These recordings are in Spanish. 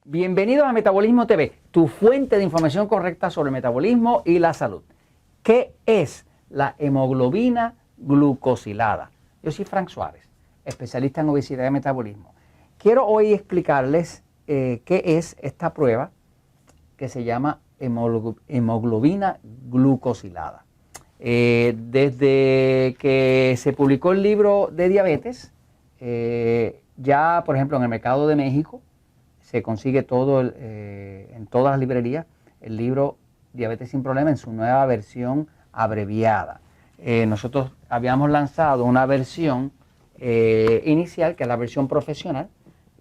Bienvenidos a Metabolismo TV, tu fuente de información correcta sobre el metabolismo y la salud. ¿Qué es la hemoglobina glucosilada? Yo soy Frank Suárez, especialista en obesidad y metabolismo. Quiero hoy explicarles qué es esta prueba que se llama hemoglobina glucosilada. Desde que se publicó el libro de diabetes, ya por ejemplo en el mercado de México, se consigue todo en todas las librerías el libro Diabetes sin Problema en su nueva versión abreviada. Nosotros habíamos lanzado una versión inicial, que es la versión profesional.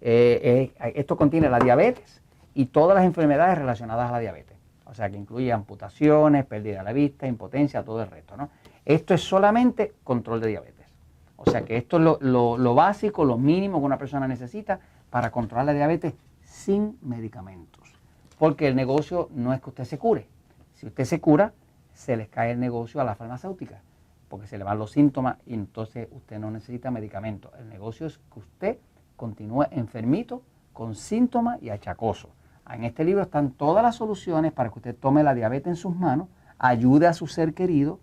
Esto contiene la diabetes y todas las enfermedades relacionadas a la diabetes. O sea, que incluye amputaciones, pérdida de la vista, impotencia, todo el resto, ¿no? Esto es solamente control de diabetes. O sea, que esto es lo básico, lo mínimo que una persona necesita para controlar la diabetes sin medicamentos, porque el negocio no es que usted se cure. Si usted se cura, se les cae el negocio a la farmacéutica, porque se le van los síntomas y entonces usted no necesita medicamentos. El negocio es que usted continúe enfermito, con síntomas y achacoso. En este libro están todas las soluciones para que usted tome la diabetes en sus manos, ayude a su ser querido,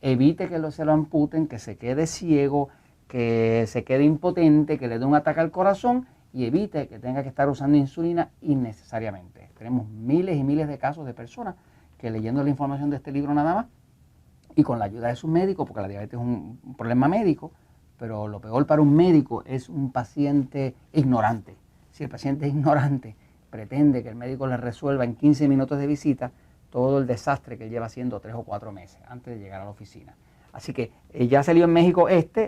evite que se lo amputen, que se quede ciego, que se quede impotente, que le dé un ataque al corazón y evite que tenga que estar usando insulina innecesariamente. Tenemos miles y miles de casos de personas que leyendo la información de este libro nada más y con la ayuda de sus médicos, porque la diabetes es un problema médico, pero lo peor para un médico es un paciente ignorante. Si el paciente es ignorante, pretende que el médico le resuelva en 15 minutos de visita todo el desastre que él lleva haciendo 3 o 4 meses antes de llegar a la oficina. Así que ya salió en México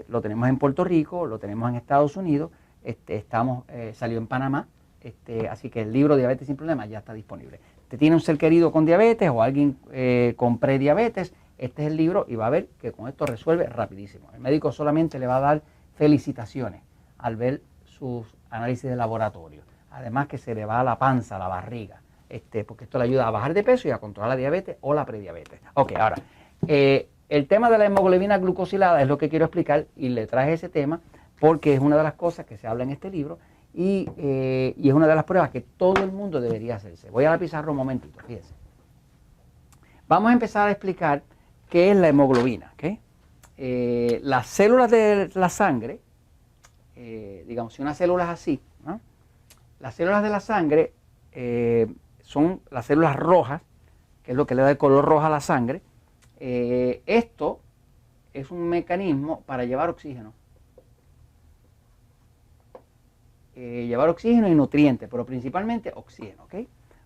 lo tenemos en Puerto Rico, lo tenemos en Estados Unidos, salió en Panamá, así que el libro Diabetes sin Problemas ya está disponible. Usted tiene un ser querido con diabetes o alguien con prediabetes, este es el libro y va a ver que con esto resuelve rapidísimo. El médico solamente le va a dar felicitaciones al ver sus análisis de laboratorio. Además que se le va a la panza, a la barriga, porque esto le ayuda a bajar de peso y a controlar la diabetes o la prediabetes. Ok, ahora, el tema de la hemoglobina glucosilada es lo que quiero explicar y le traje ese tema porque es una de las cosas que se habla en este libro y es una de las pruebas que todo el mundo debería hacerse. Voy a la pizarra un momentito, fíjense. Vamos a empezar a explicar qué es la hemoglobina. ¿Okay? Las células de la sangre, digamos, si una célula es así, ¿no? Las células de la sangre son las células rojas, que es lo que le da el color rojo a la sangre. Esto es un mecanismo para llevar oxígeno. Llevar oxígeno y nutrientes, pero principalmente oxígeno, ¿ok?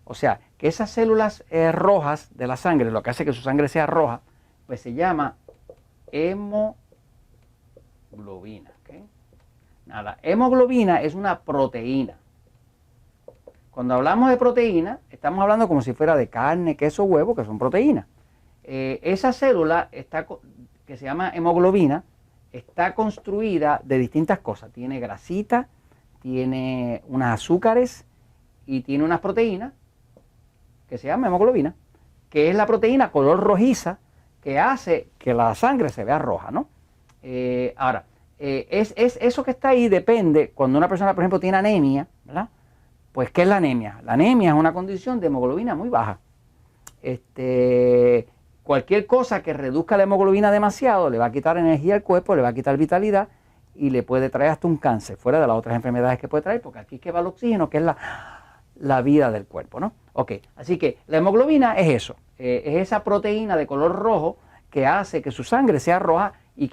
O sea, que esas células rojas de la sangre, lo que hace que su sangre sea roja, pues se llama hemoglobina, ¿ok? Nada, hemoglobina es una proteína. Cuando hablamos de proteína, estamos hablando como si fuera de carne, queso, huevo, que son proteínas. Esa célula que se llama hemoglobina está construida de distintas cosas. Tiene grasita, tiene unos azúcares y tiene unas proteínas que se llama hemoglobina, que es la proteína color rojiza que hace que la sangre se vea roja, ¿no? Ahora, eso que está ahí depende, cuando una persona, por ejemplo, tiene anemia, ¿verdad? Pues, ¿qué es la anemia? La anemia es una condición de hemoglobina muy baja. Cualquier cosa que reduzca la hemoglobina demasiado le va a quitar energía al cuerpo, le va a quitar vitalidad y le puede traer hasta un cáncer, fuera de las otras enfermedades que puede traer, porque aquí es que va el oxígeno, que es la vida del cuerpo, ¿no? Ok, así que la hemoglobina es eso, es esa proteína de color rojo que hace que su sangre sea roja y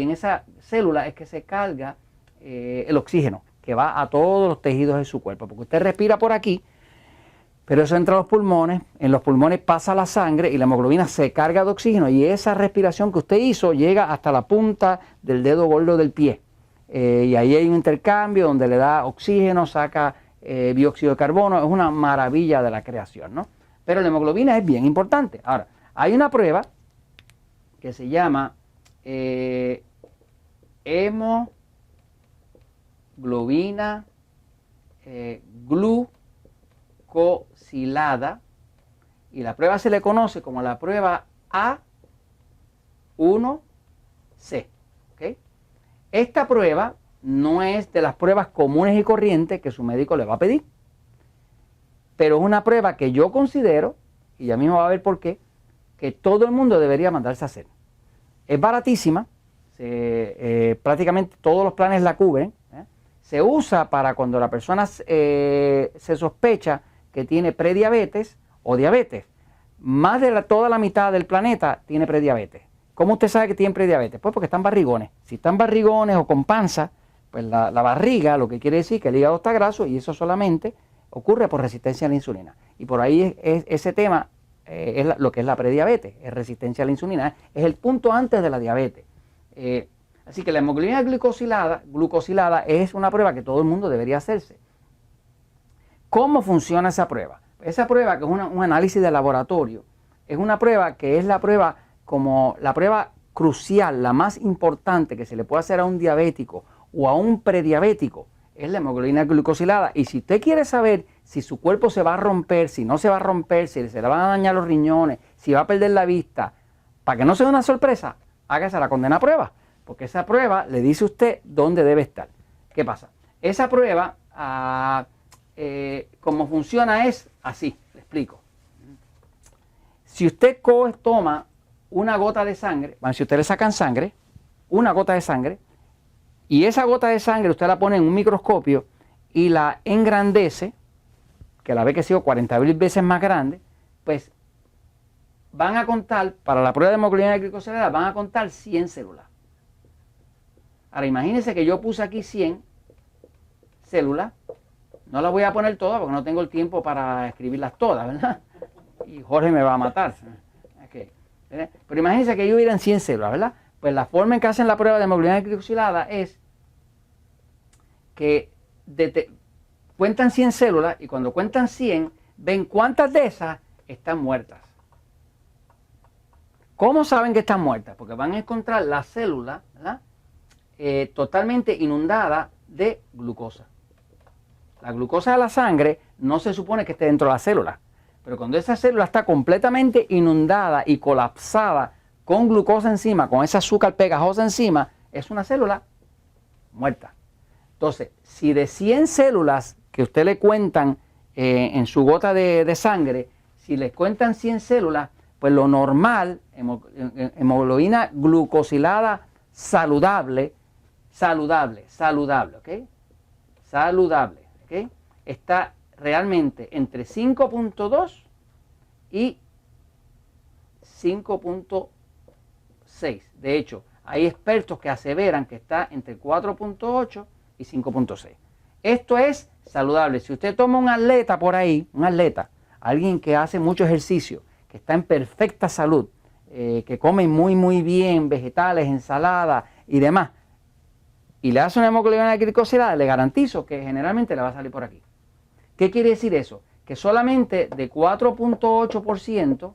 en esa célula es que se carga el oxígeno, que va a todos los tejidos de su cuerpo, porque usted respira por aquí, pero eso entra a los pulmones, en los pulmones pasa la sangre y la hemoglobina se carga de oxígeno y esa respiración que usted hizo llega hasta la punta del dedo gordo del pie. Y ahí hay un intercambio donde le da oxígeno, saca dióxido de carbono, es una maravilla de la creación, ¿no? Pero la hemoglobina es bien importante. Ahora, hay una prueba que se llama hemoglobina glucosilada y la prueba se le conoce como la prueba A1C. ¿Okay? Esta prueba no es de las pruebas comunes y corrientes que su médico le va a pedir. pero es una prueba que yo considero, y ya mismo va a ver por qué, que todo el mundo debería mandarse a hacer. Es baratísima, prácticamente todos los planes la cubren, se usa para cuando la persona se sospecha que tiene prediabetes o diabetes. Más de toda la mitad del planeta tiene prediabetes. ¿Cómo usted sabe que tienen prediabetes? Pues porque están barrigones. Si están barrigones o con panza, pues la barriga, lo que quiere decir que el hígado está graso, y eso solamente ocurre por resistencia a la insulina. Y por ahí ese tema es lo que es la prediabetes, es resistencia a la insulina, es el punto antes de la diabetes. Así que la hemoglobina glucosilada es una prueba que todo el mundo debería hacerse. ¿Cómo funciona esa prueba? Esa prueba, que es un análisis de laboratorio, es una prueba que es la prueba como la prueba crucial, la más importante que se le puede hacer a un diabético o a un prediabético, es la hemoglobina glucosilada. Y si usted quiere saber si su cuerpo se va a romper, si no se va a romper, si se le van a dañar los riñones, si va a perder la vista, para que no sea una sorpresa, hágase la condena prueba, porque esa prueba le dice a usted dónde debe estar. ¿Qué pasa? Esa prueba, como funciona es así, le explico. Si usted toma una gota de sangre, si usted le sacan sangre, una gota de sangre, y esa gota de sangre usted la pone en un microscopio y la engrandece, que la ve que ha sido 40.000 veces más grande, pues van a contar, para la prueba de hemoglobina glicosilada, van a contar 100 células. Ahora imagínense que yo puse aquí 100 células, no las voy a poner todas porque no tengo el tiempo para escribirlas todas, ¿verdad? Y Jorge me va a matar. Okay. Pero imagínense que yo hubieran 100 células, ¿verdad? Pues la forma en que hacen la prueba de hemoglobina glicosilada es que cuentan 100 células, y cuando cuentan 100, ven cuántas de esas están muertas. ¿Cómo saben que están muertas? Porque van a encontrar la célula, ¿verdad? Totalmente inundada de glucosa. La glucosa de la sangre no se supone que esté dentro de la célula, pero cuando esa célula está completamente inundada y colapsada con glucosa encima, con ese azúcar pegajosa encima, es una célula muerta. Entonces, si de 100 células que usted le cuentan en su gota de sangre, si le cuentan 100 células, pues lo normal, hemoglobina glucosilada saludable, ¿ok? Saludable, ¿ok? Está realmente entre 5.2 y 5.6. De hecho, hay expertos que aseveran que está entre 4.8 y 5.6. Esto es saludable. Si usted toma un atleta por ahí, alguien que hace mucho ejercicio, que está en perfecta salud, que come muy bien vegetales, ensaladas y demás, y le hace una hemoglobina glicosilada, le garantizo que generalmente le va a salir por aquí. ¿Qué quiere decir eso? Que solamente de 4.8%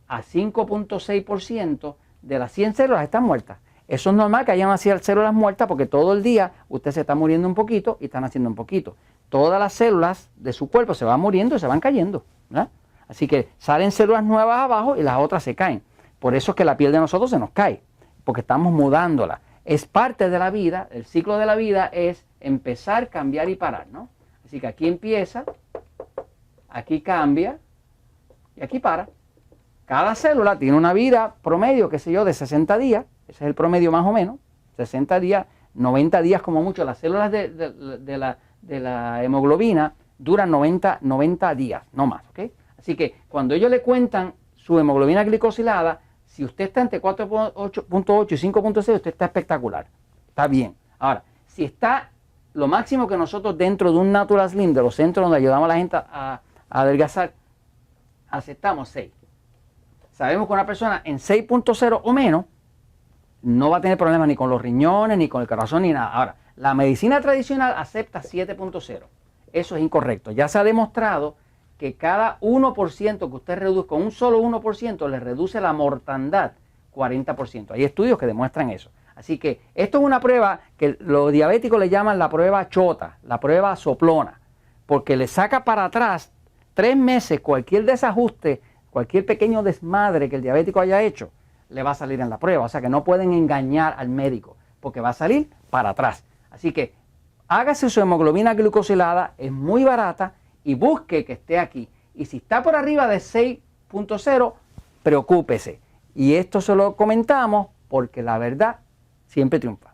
a 5.6% de las 100 células están muertas. Eso es normal que hayan nacido células muertas, porque todo el día usted se está muriendo un poquito y están haciendo un poquito. Todas las células de su cuerpo se van muriendo y se van cayendo, ¿verdad? Así que salen células nuevas abajo y las otras se caen. Por eso es que la piel de nosotros se nos cae, porque estamos mudándola. Es parte de la vida, el ciclo de la vida es empezar, cambiar y parar, ¿no? Así que aquí empieza, aquí cambia y aquí para. Cada célula tiene una vida promedio, qué sé yo, de 60 días. Ese es el promedio más o menos. 60 días, 90 días como mucho. Las células de la hemoglobina duran 90 días, no más, ¿ok? Así que cuando ellos le cuentan su hemoglobina glicosilada, si usted está entre 4.8 y 5.6, usted está espectacular. Está bien. Ahora, si está lo máximo que nosotros dentro de un Natural Slim, de los centros donde ayudamos a la gente a adelgazar, aceptamos 6. Sabemos que una persona en 6.0 o menos no va a tener problemas ni con los riñones, ni con el corazón, ni nada. Ahora, la medicina tradicional acepta 7.0. Eso es incorrecto. Ya se ha demostrado que cada 1% que usted reduzca, un solo 1%, le reduce la mortandad 40%. Hay estudios que demuestran eso. Así que esto es una prueba que los diabéticos le llaman la prueba chota, la prueba soplona, porque le saca para atrás 3 meses cualquier desajuste, cualquier pequeño desmadre que el diabético haya hecho, le va a salir en la prueba. O sea que no pueden engañar al médico, porque va a salir para atrás. Así que hágase su hemoglobina glucosilada, es muy barata y busque que esté aquí. Y si está por arriba de 6.0, preocúpese. Y esto se lo comentamos porque la verdad siempre triunfa.